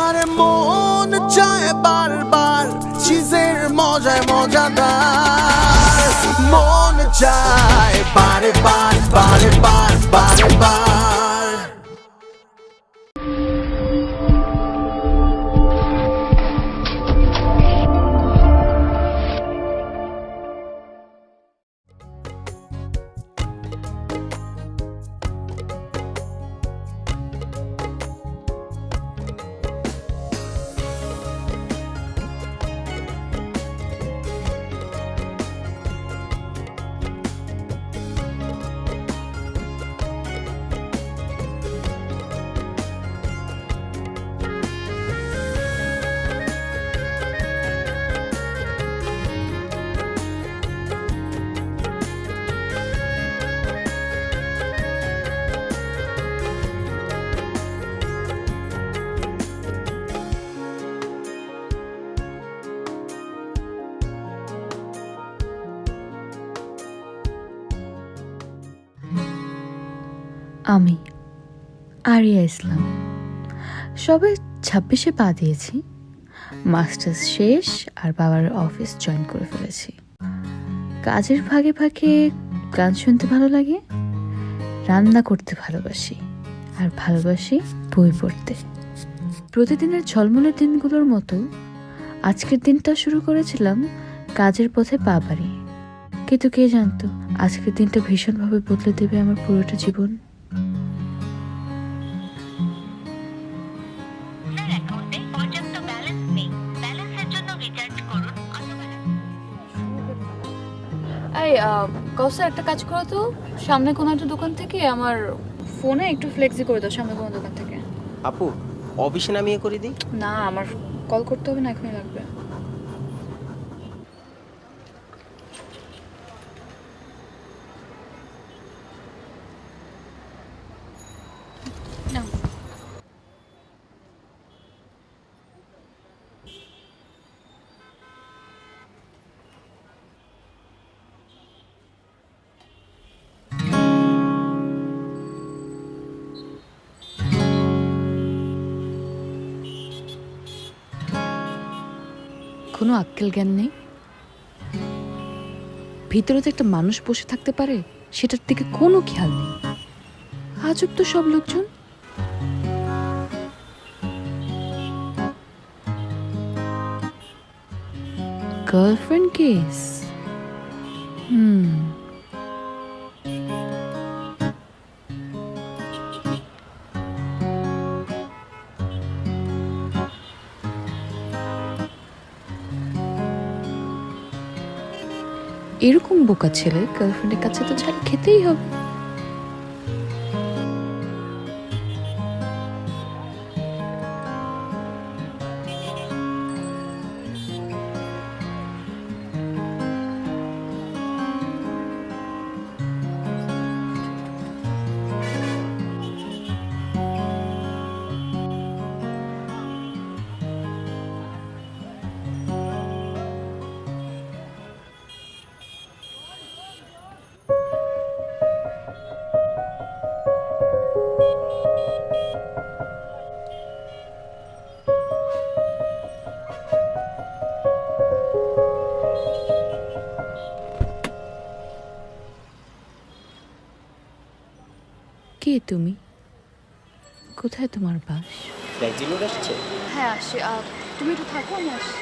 আরে মন চায় বারবার চিজের মজায় মজাদার, মন চায় বারে বার বারে বার বারে বার। আমি আরিয়া ইসলাম সবে 26-এ পা দিয়েছি, মাস্টার্স শেষ আর বাবার অফিস জয়েন করে ফেলেছি। কাজের ফাঁকে ফাঁকে গান শুনতে ভালো লাগে, রান্না করতে ভালোবাসি আর ভালোবাসি বই পড়তে। প্রতিদিনের ঝলমলের দিনগুলোর মতো আজকের দিনটা শুরু করেছিলাম কাজের পথে পা বাড়িয়ে, কিন্তু কে জানতো আজকের দিনটা ভীষণভাবে বদলে দেবে আমার পুরোটা জীবন। কৌসার একটা কাজ করো তো, সামনে কোনো একটা দোকান থেকে আমার ফোনে একটু ফ্লেক্সি করে দাও, সামনে কোনো দোকান থেকে। আপু অফিসে নামিয়ে করে দিই? না, আমার কল করতে হবে না, এখনই লাগবে। কোনো আক্কেল জ্ঞান নেই, ভিতরে তো একটা মানুষ বসে থাকতে পারে সেটার দিকে কোনো খেয়াল নেই। আজব তো সব লোকজন। গার্লফ্রেন্ড কেস, এরকম বোকা ছেলে গার্লফ্রেন্ডের কাছে তো ছাড় খেতেই হবে। কে তুমি? কোথায় তোমার বাস? ট্যাক্সি লোড আসছে? হ্যাঁ আসে, তুমি একটু থাকো, আমি আসি।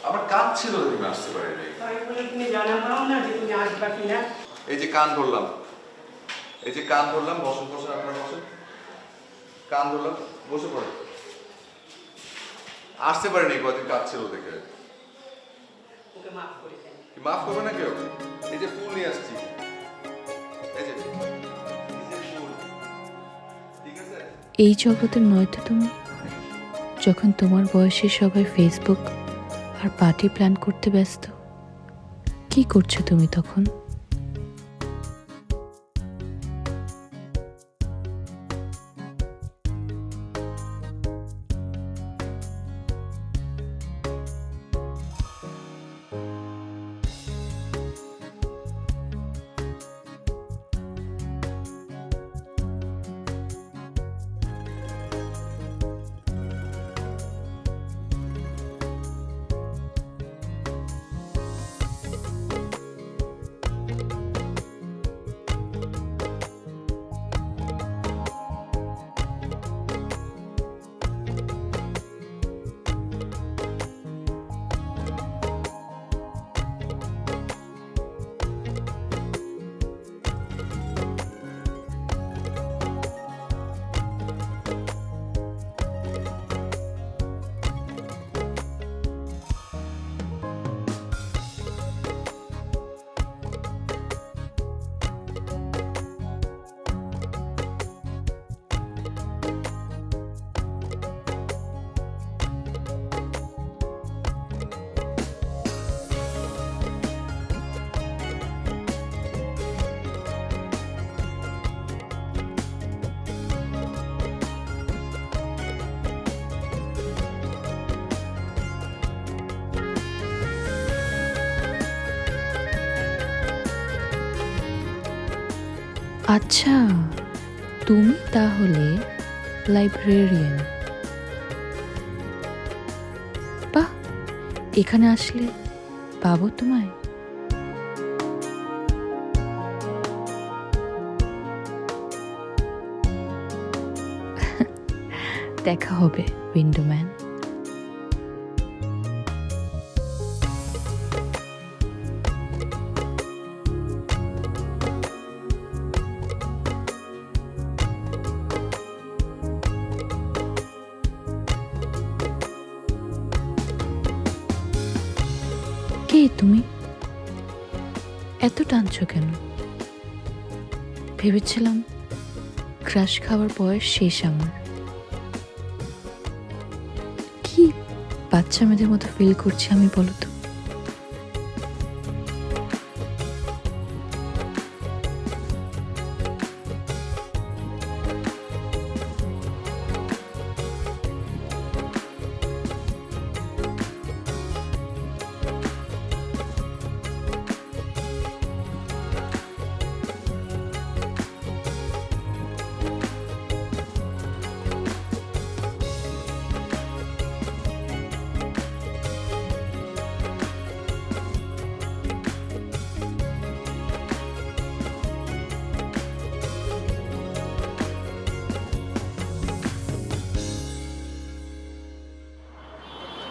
আমার কাজ ছিল, তুমি আসতে পারি নাই। তুমি জানাও না যে তুমি আসবা কিনা। এই যে কান ধরলাম, এই যে কান ধরলাম, বসেন বসেন, আপনারা বসেন। কান ধরলাম, বসে পড়ে। আসতে পারিনি, কদিন কাজ ছিল দেখে। ওকে মাফ করে দেন। কি মাফ করবে না কেউ? এই যে ফুল নিয়ে আসছি, এই যে ফুল, ঠিক আছে? এই জগতের নয়তো তুমি, যখন তোমার বয়সে সবাই ফেসবুক আর পার্টি প্ল্যান করতে ব্যস্ত। কি করছো তুমি তখন? আচ্ছা, তুমি তাহলে লাইব্রেরিয়ান। বাহ, এখানে আসলে পাবো তোমায়। দেখা হবে উইন্ডোম্যান। কে তুমি? এত টানছো কেন? ভেবেছিলাম ক্রাশ খাওয়ার বয়স শেষ আমার। কি বাচ্চা মেয়েদের মতো ফিল করছি আমি, বলো তো?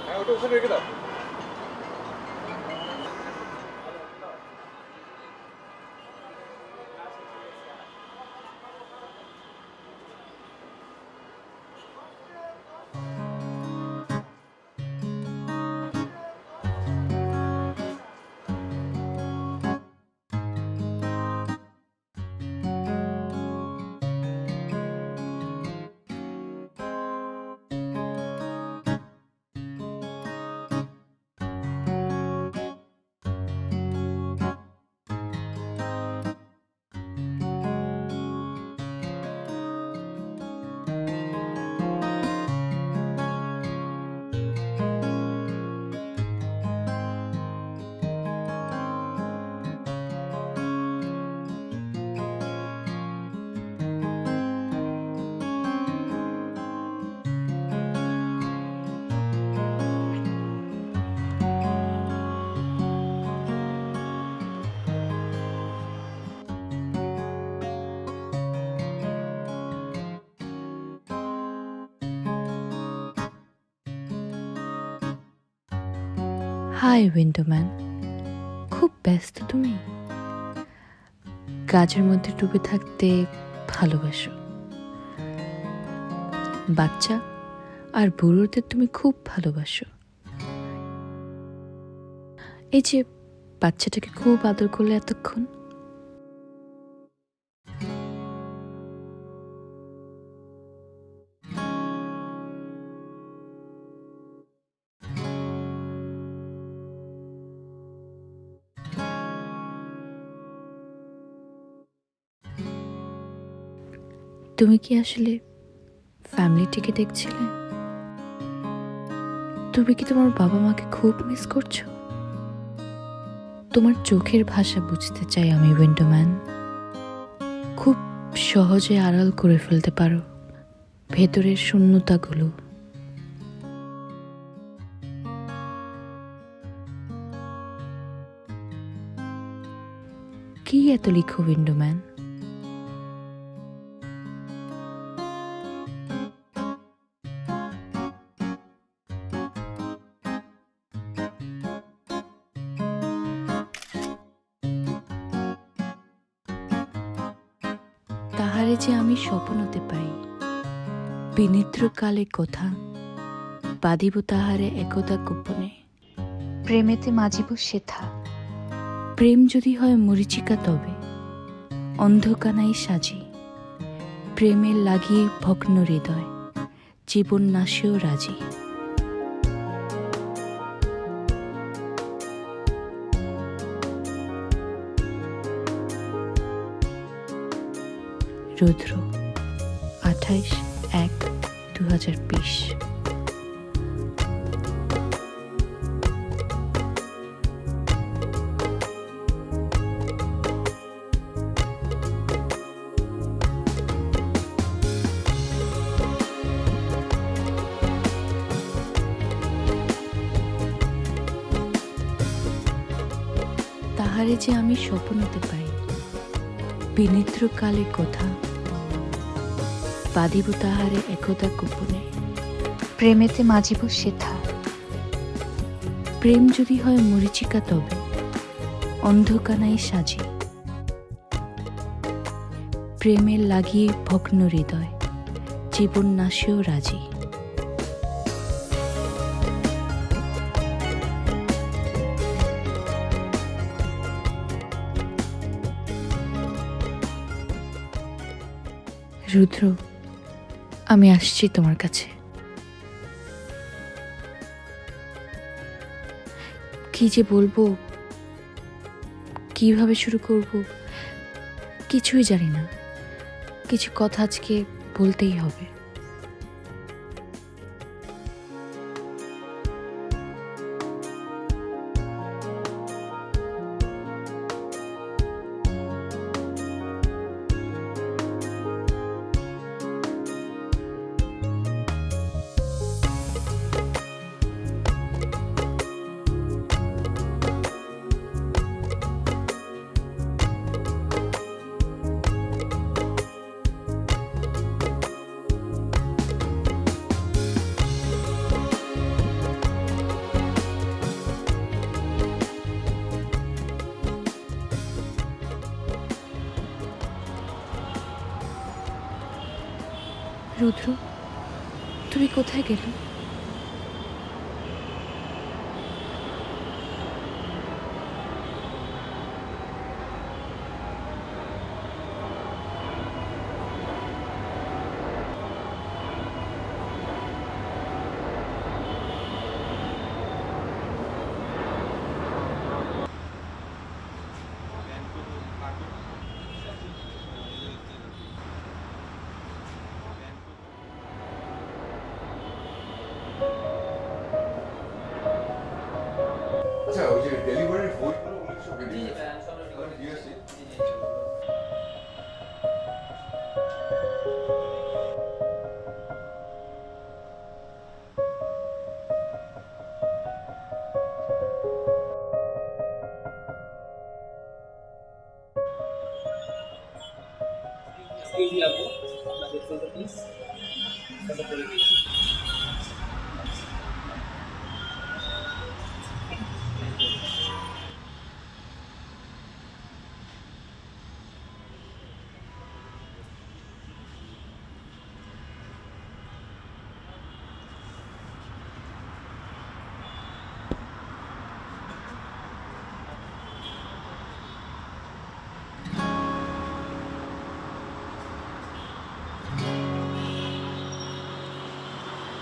হ্যাঁ, ওটা ওখানে রেখে দাও। হাই উইন্ডোম্যান, খুব ব্যস্ত তুমি? কাজের মধ্যে ডুবে থাকতে ভালোবাসো। বাচ্চা আর বুড়োদের তুমি খুব ভালোবাসো। এই যে বাচ্চাটাকে খুব আদর করলে এতক্ষণ? তুমি কি আসলে ফ্যামিলিটিকে দেখছিলে? তুমি কি তোমার বাবা মাকে খুব মিস করছো? তোমার চোখের ভাষা বুঝতে চাই আমি, উইন্ডোম্যান। খুব সহজে আড়াল করে ফেলতে পারো ভেতরের শূন্যতাগুলো। কি এত লিখো, উইন্ডোম্যান? তাহারে যে আমি স্বপ্নতে পাই, বিনিদ্র কালে কথা বাঁধিব তাহারে একদা গোপনে। প্রেমেতে মাজিব সেথা, প্রেম যদি হয় মরিচিকা তবে অন্ধকানাই সাজি। প্রেমের লাগিয়ে ভগ্ন হৃদয় জীবন নাশেও রাজি। রুদ্র, 28/1/2020। তাহারে যে আমি স্বপ্নতে পাই, বিনিদ্র কালে কথা বাঁধিব তাহারে একদা গোপনে। প্রেমেতে মাজিব সেথা, প্রেম যদি হয় মরিচিকা তবে অন্ধকানাই সাজি। প্রেমের লাগিয়ে ভগ্ন হৃদয় জীবন নাশেও রাজি। রুদ্র, আমি আসছি তোমার কাছে। কি যে বলবো, কিভাবে শুরু করব কিছুই জানি না। কিছু কথা আজকে বলতেই হবে। রুদ্র, তুমি কোথায় গেলে? আচ্ছা, ওই যে ডেলিভারির বইগুলো ওগুলো সব রেডি আছে? আমি দিয়ে আসি।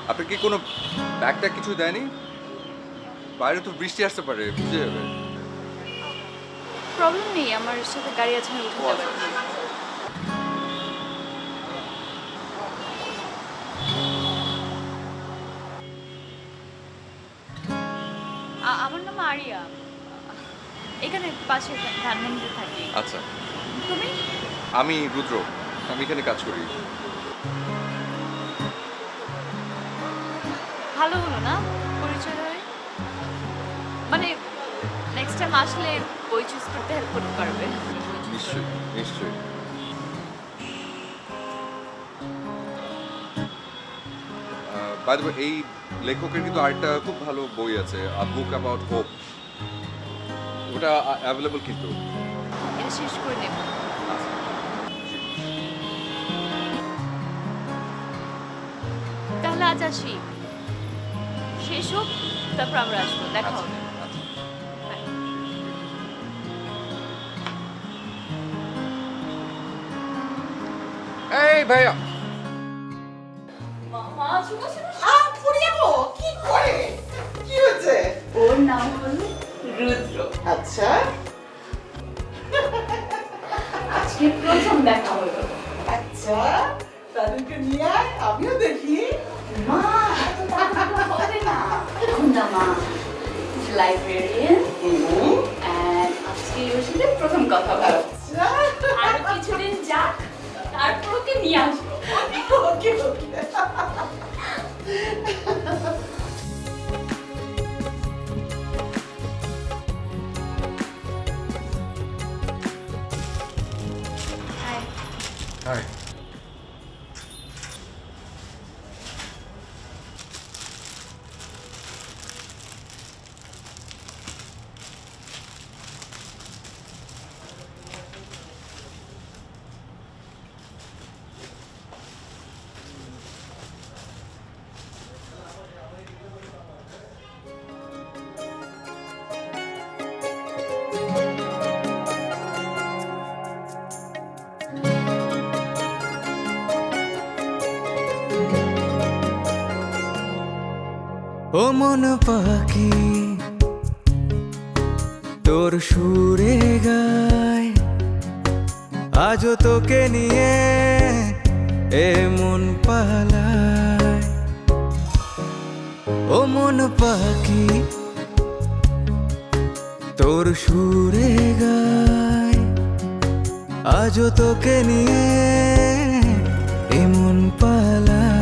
আপনার কি কোনো ব্যাগটা কিছু দেয়নি? বাইরে তো বৃষ্টি আসতে পারে, বুঝে যাবে। প্রবলেম নেই, আমার সাথে গাড়ি আছে, আমি উঠে যাবো। আমার নাম আরিয়া, এখানে পাশে ধানমন্ডিতে থাকি। আচ্ছা, তুমি? আমি রুদ্র, আমি এখানে কাজ করি। ভালো হলো না পরিচয় হয়ে? মানে নেক্সট টাইম আসলে বই চুজ করতে হেল্প করতে পারবে। নিশ্চয়ই নিশ্চয়ই। বাই দ্য ওয়ে, এই লেখকের কিন্তু আরেকটা খুব ভালো বই আছে, আ বুক অ্যাবাউট হোপ। ওটা অ্যাভেলেবল কিন্তু। এটা শেষ করে নেব। তাহলে আজ আসি, শেষ হোক, তারপর আমরা আসবো, দেখা হবে। এই ভাইয়া, কি করে? কি হয়েছে? ওর নাম হলো রুদ্র। আচ্ছা আজকে প্রথম দেখা হলো। আচ্ছা, তাদেরকে নিয়ে আয়, আমিও দেখি। মা এত তাড়াতাড়ি হবে না। কুন্দা মা লাইব্রেরিয়ান, and আজকে ওর সাথে প্রথম কথা বলো। আচ্ছা আরো কিছুদিন যাক, তারপর ওকে নিয়ে আসবো। ওকে ওকে। হাই। ও মন পাখি তোর সুরে গায়, আজও তোকে নিয়ে এমন পালায়। ও মন পাখি তোর সুরে গায়, আজও তোকে নিয়ে এমন পালায়।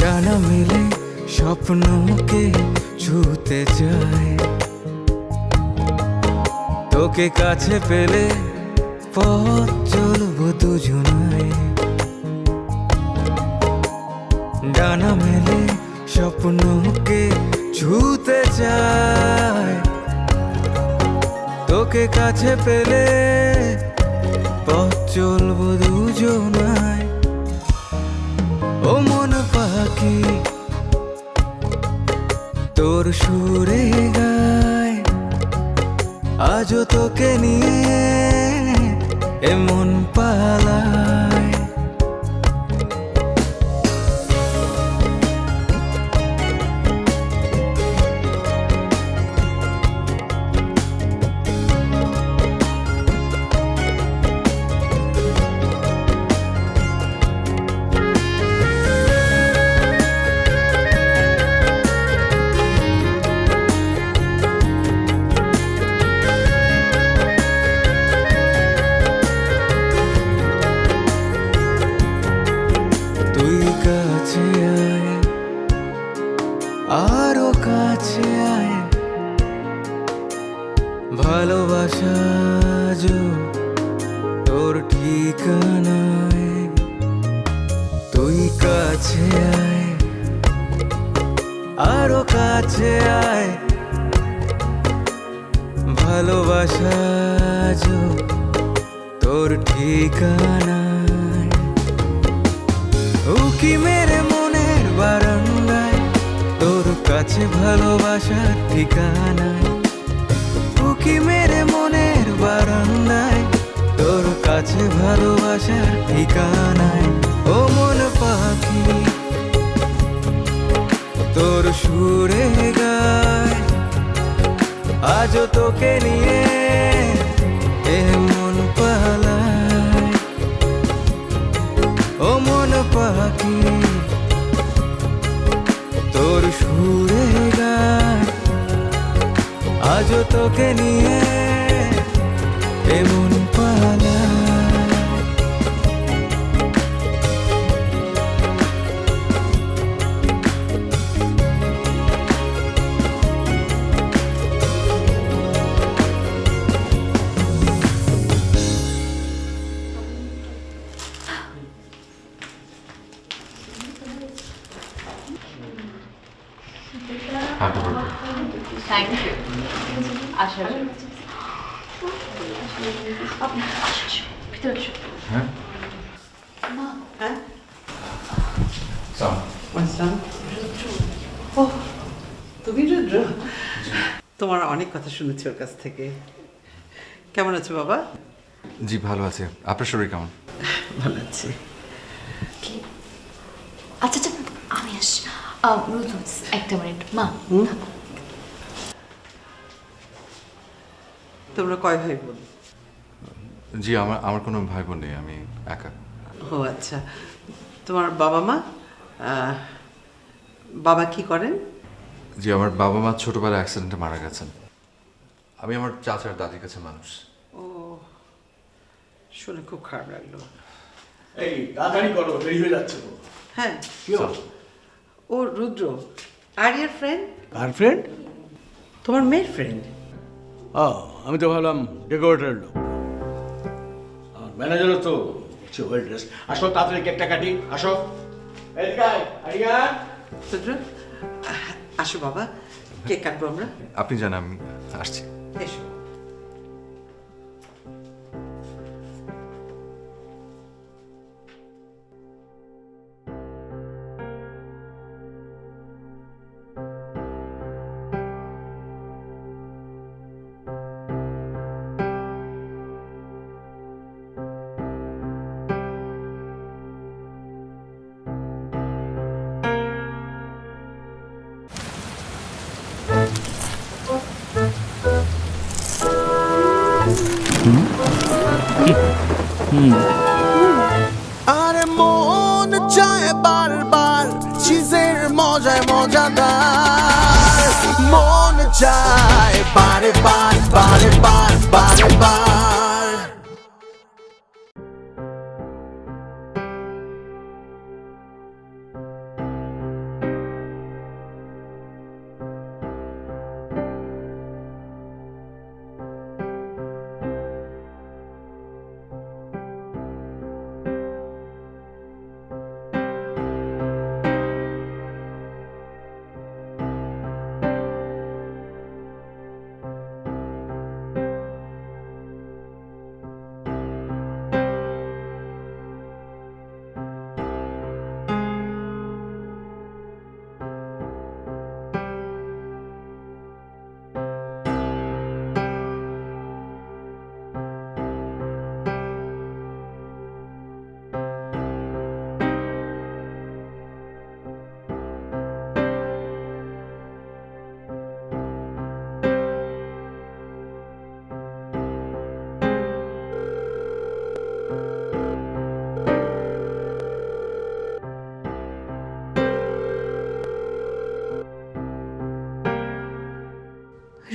ডানা মেলে স্বপ্নকে ছুতে যায়, তোকে কাছে পেলে পথ চলবো দুজনায়। ডানা মেলে স্বপ্নকে ছুতে যায়, তোকে কাছে পেলে পথ চলবো দুজনায়। ও মন পাখি তোর সুরে গায়, আজও তোকে নিয়ে এমন পালায়। তুই কাছে আয়, আরো কাছে আয়, ভালোবাসা আজও তোর ঠিকানায়। তুই কাছে আয়, আরো কাছে আয়, ভালোবাসা আজও তোর ঠিকানায়। উকি মেরে মনের বারান্দায়, তোর কাছে ভালোবাসার ঠিকানায়। উকি মেরে মনের বারান্দায়, তোর কাছে ভালোবাসার ঠিকানায়। ও মন আজও তোকে নিয়ে এ মন পালায়। ও মন পাখি তোর সুরে গায়, আজও তোকে নিয়ে এ মন পালায়। Thank you. আশা ভিতরে এসো। হ্যাঁ আসসালাম। ও তুমি রুদ্র, তোমার অনেক কথা শুনেছি ওর কাছ থেকে। কেমন আছো বাবা? জি ভালো আছে, আপনার শরীর কেমন? ভালো আছি। আচ্ছা আচ্ছা আমি আসছি। রুদ্র একটা মিনিট মা। তোমরা কয় ভাই বোন? জি আমার কোনো ভাই বোন নেই, আমি একা। ও আচ্ছা, তোমার বাবা মা? বাবা কি করেন? জি আমার বাবা মা ছোটবেলায় অ্যাক্সিডেন্টে মারা গেছেন। আমি আমার চাচার দাদির কাছে মানুষ। ও শুনে খুব খারাপ লাগলো। এই তাড়াতাড়ি করো, দেরি হয়ে যাচ্ছে তো। হ্যাঁ, কি হলো? ও রুদ্র আরিয়ার ফ্রেন্ড, গার্লফ্রেন্ড? তোমার মেয়ের ফ্রেন্ড। ও আমি তো ভাবলাম ডেকোরেটর লোক। ম্যানেজারও তো ওয়েল ড্রেস। আসো তাড়াতাড়ি কেকটা কাটি, আসো। এদিকে আয়, আরিয়া। রুদ্র আসো বাবা, কেক কাটবো আমরা। আপনি জানেন আমি আসছি। এসো। আরে মন চায় বারবার চিজের মজায় মজাদার, মন চায় বারে বার বারে বার বারে বার।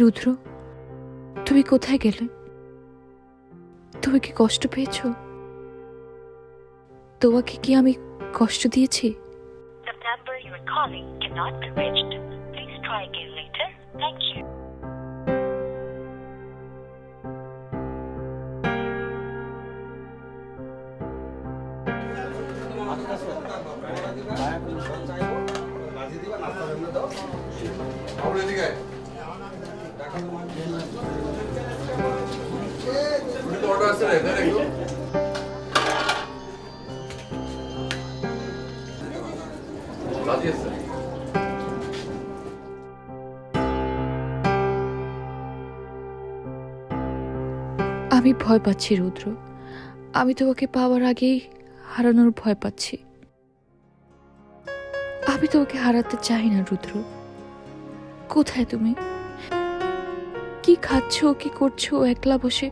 রুদ্র তুমি কোথায় গেলে? তুমি কি কষ্ট পেয়েছো? তোমাকে কি আমি কষ্ট দিয়েছি? The number you are calling cannot be reached. Please try again later. Thank you. আমি ভয় পাচ্ছি রুদ্র, আমি তোমাকে পাওয়ার আগেই হারানোর ভয় পাচ্ছি। আমি তোমাকে হারাতে চাই না রুদ্র। কোথায় তুমি? কি খাচ্ছো, কি করছো একলা বসে?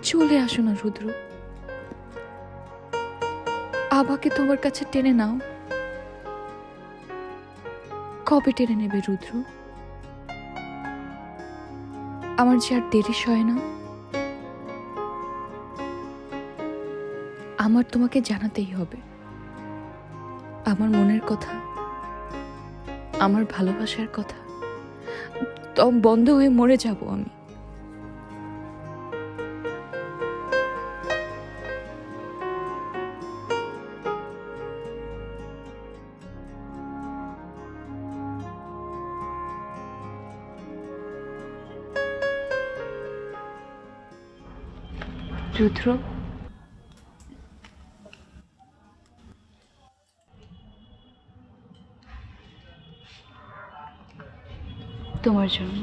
চলে আসো না রুদ্র, আমাকে তোমার কাছে টেনে নাও। কবে টেনে নেবে রুদ্র? আমার যে আর দেরি সয় না। আমার তোমাকে জানাতেই হবে আমার মনের কথা, আমার ভালোবাসার কথা। দম বন্ধ হয়ে মরে যাব আমি। রুদ্র, তোমার জন্য।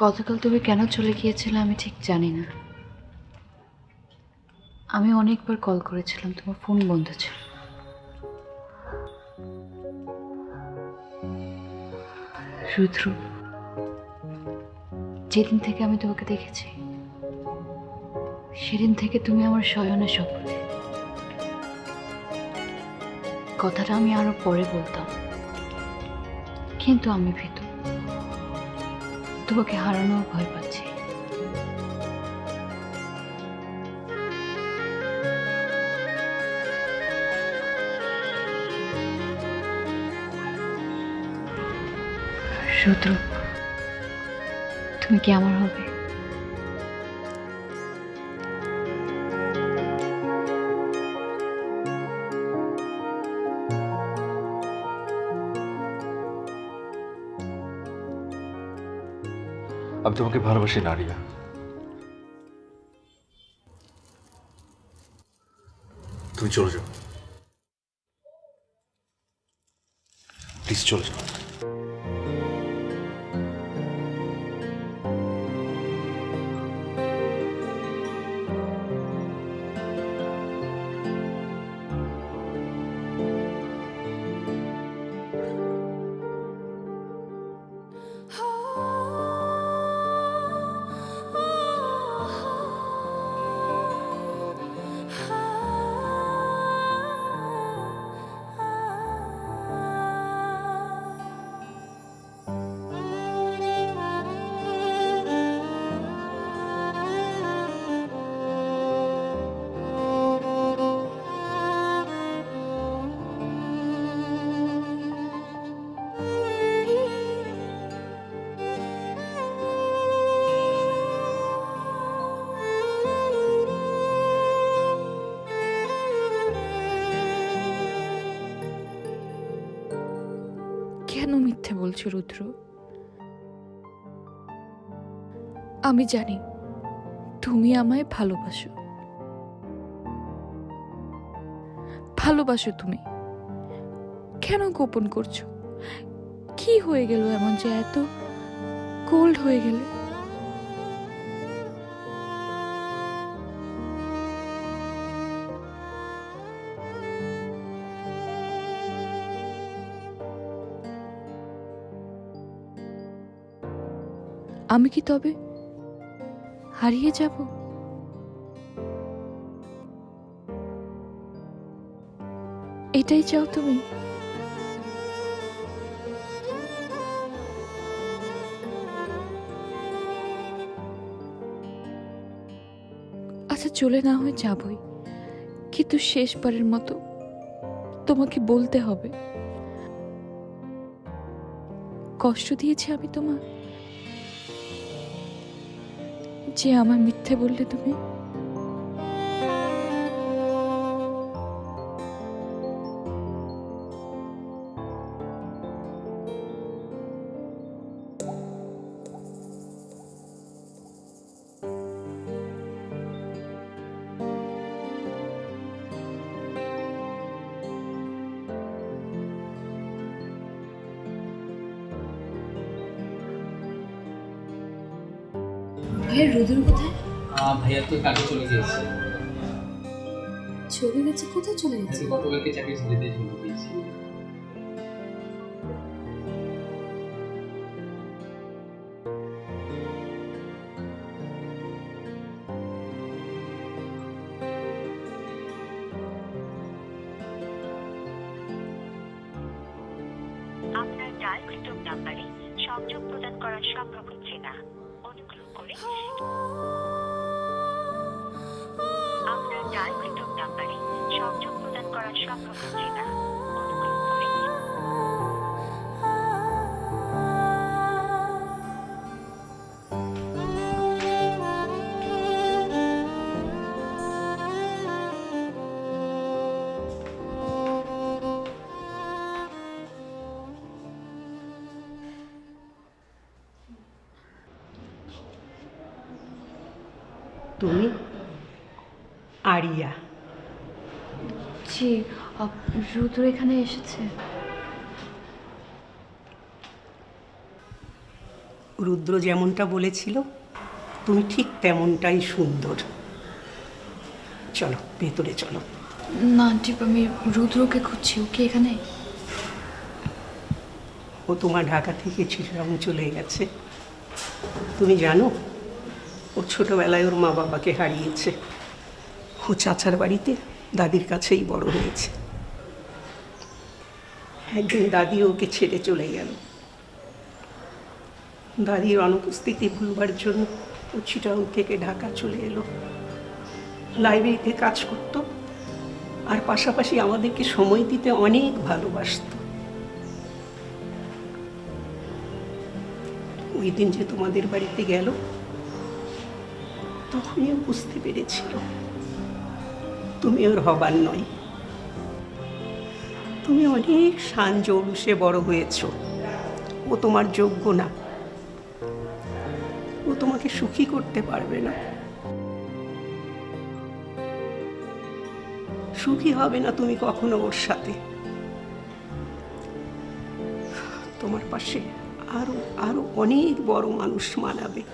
গতকাল তুমি কেন চলে গিয়েছিলে আমি ঠিক জানি না। আমি অনেকবার কল করেছিলাম, তোমার ফোন বন্ধ ছিল। রুদ্র, যেদিন থেকে আমি তোমাকে দেখেছি সেদিন থেকে তুমি আমার শয়নে স্বপ্নে। কথাটা আমি আরো পরে বলতাম, কিন্তু আমি ভীত, তোমাকে হারানোর ভয় পাচ্ছি। রুদ্র, তুমি কি আমার হবে? আমি তোমাকে ভালোবাসি নারিয়া। তুমি চলে যাও, প্লিজ চলে যাও। কেন মিথ্যে বলছো রুদ্র? আমি জানি তুমি আমায় ভালোবাসো, ভালোবাসো তুমি। কেন গোপন করছো? কি হয়ে গেল এমন যে এত কোল্ড হয়ে গেলে? আমি কি তবে হারিয়ে যাব? এটাই চাও তুমি? আচ্ছা, চলে না হয় যাবই, কিন্তু শেষবারের মতো তোমাকে বলতে হবে, কষ্ট দিয়েছি আমি তোমার, যে আমার মিথ্যে বললে তুমি। ভাইয়া রুদ্র কোথায়? ভাইয়া তো কাজে চলে গিয়েছে। চলে গেছে? কোথায় চলে গেছে? গতকালকে চাকরি ছেড়ে দিয়ে চলে গিয়েছে। আপনার ডায়ালকৃত নাম্বারে সংযোগ প্রদান করা সম্ভব হচ্ছে না। অনুগ্রহ করে আপনার ডায়ালকৃত নাম্বারে সংযোগ প্রদান করা সম্ভব হচ্ছে না। অনুগ্রহ করে তুমি আরিয়া? জি, রুদ্র এখানে এসেছে। রুদ্র যেমনটা বলেছিল তুমি ঠিক তেমনটাই সুন্দর। চলো ভেতরে চলো। না আন্টি, আমি রুদ্রকে খুঁজছি। ওকে এখানে? ও তোমার ঢাকা থেকে চিটাগাং চলে গেছে। তুমি জানো ও ছোটবেলায় ওর মা বাবাকে হারিয়েছে। ও চাচার বাড়িতে দাদির কাছেই বড় হয়েছে। একদিন দাদি ওকে ছেড়ে চলে গেল। দাদির অনুপস্থিতি ভুলবার জন্য ও চিটাগাং থেকে ঢাকা চলে এলো। লাইব্রেরিতে কাজ করত আর পাশাপাশি আমাদেরকে সময় দিতে অনেক ভালোবাসত। ওই দিন যে তোমাদের বাড়িতে গেল তখনই ও বুঝতে পেরেছিল তুমি ওর হবার নয়। তুমি অনেক শান জৌলুসে বড় হয়েছ। ও তোমার যোগ্য না। ও তোমাকে সুখী করতে পারবে না। সুখী হবে না তুমি কখনো ওর সাথে। তোমার পাশে আরো আরো অনেক বড় মানুষ মানাবে।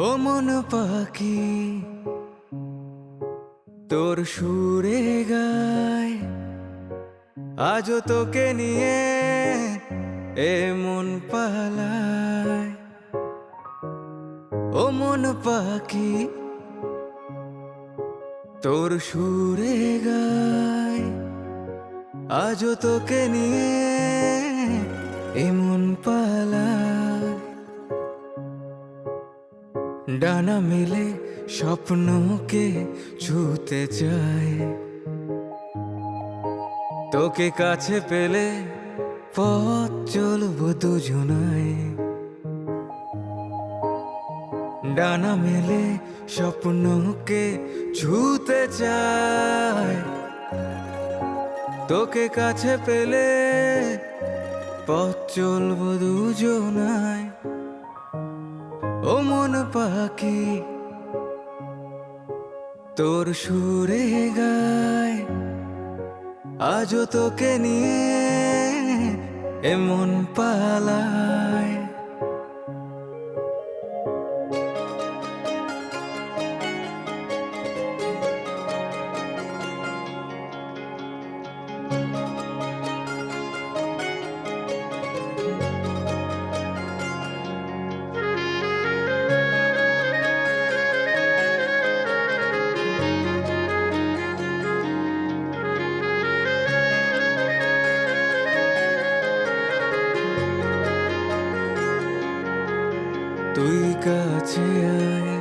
ও মন পাখি তোর সুরে গায়, আজও তোকে নিয়ে এ মন পালায়। ও মন পাখি তোর সুরে গায় আজও তোকে নিয়ে এমন পালায় ডানা মেলে স্বপ্নকে ছুতে চায় তোকে কাছে পেলে পথ চলবো দুজনায় ডানা মেলে স্বপ্নকে ছুতে চায় তোকে কাছে পেলে পথ চলবো দুজনায় ও মন পাখি তোর সুরে গায় আজও তোকে নিয়ে এমন পালায় তুই কাছে আয়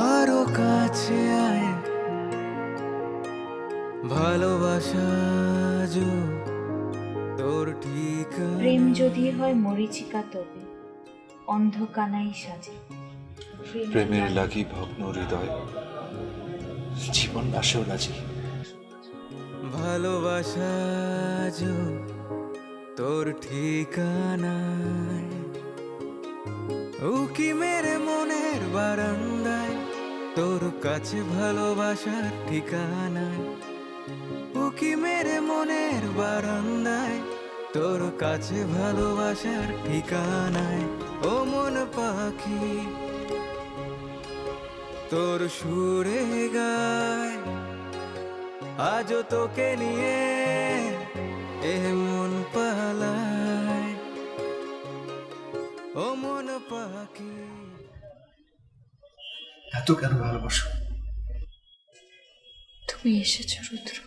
আরো কাছে আয় ভালোবাসা যো তোর ঠিকানা প্রেম যদি হয় মরীচিকা তবে অন্ধকানাই সাজে প্রেমের লাগি ভগ্ন হৃদয় জীবন নাশেও রাজি ভালোবাসা যো তোর ঠিকানায় উকি মেরে মনের বারান্দায় তোর কাছে ভালোবাসার ঠিকানায় উকি মেরে মনের বারান্দায় তোর কাছে ভালোবাসার ঠিকানায় ও মন পাখি তোর সুরে গায় আজও তোকে নিয়ে এমন পালায় ও মন পাখি এত কেন ভালোবাসো তুমি এসেছো রুদ্র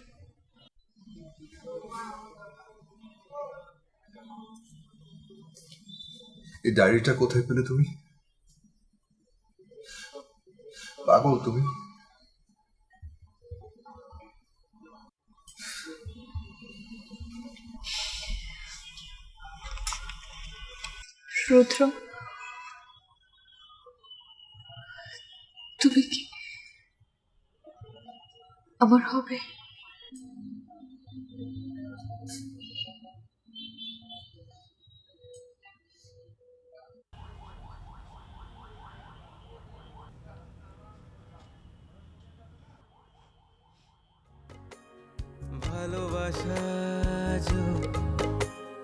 এই ডায়েরিটা কোথায় পেলে তুমি পাগল তুমি রুদ্র তুমি কি আমার হবে ভালোবাসা যো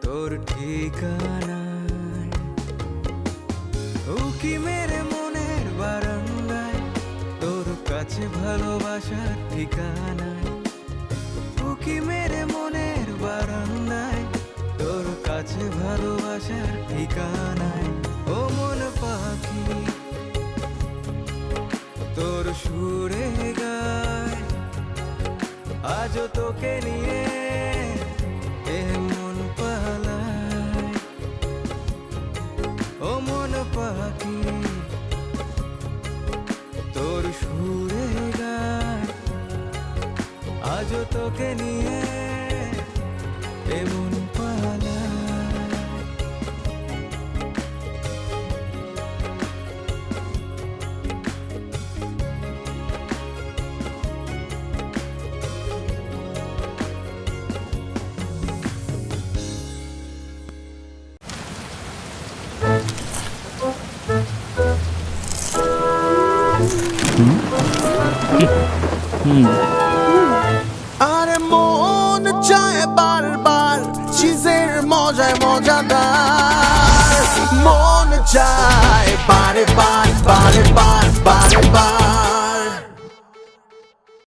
তোর ঠিকানায় উকি মেরে মনের বারান্দায় তোর কাছে ভালোবাসার ঠিকানায় উকি মেরে মনের বারান্দায় তোর কাছে ভালোবাসার ঠিকানায় ও মন পাখি তোর সুরে গায় আজও তোকে নিয়ে এমন পালায় ও মন পাখি তোর সুরে গায় আজও তোকে নিয়ে এমন পালায় আরে মন চায় বারবার চিজের মজায় মজাদার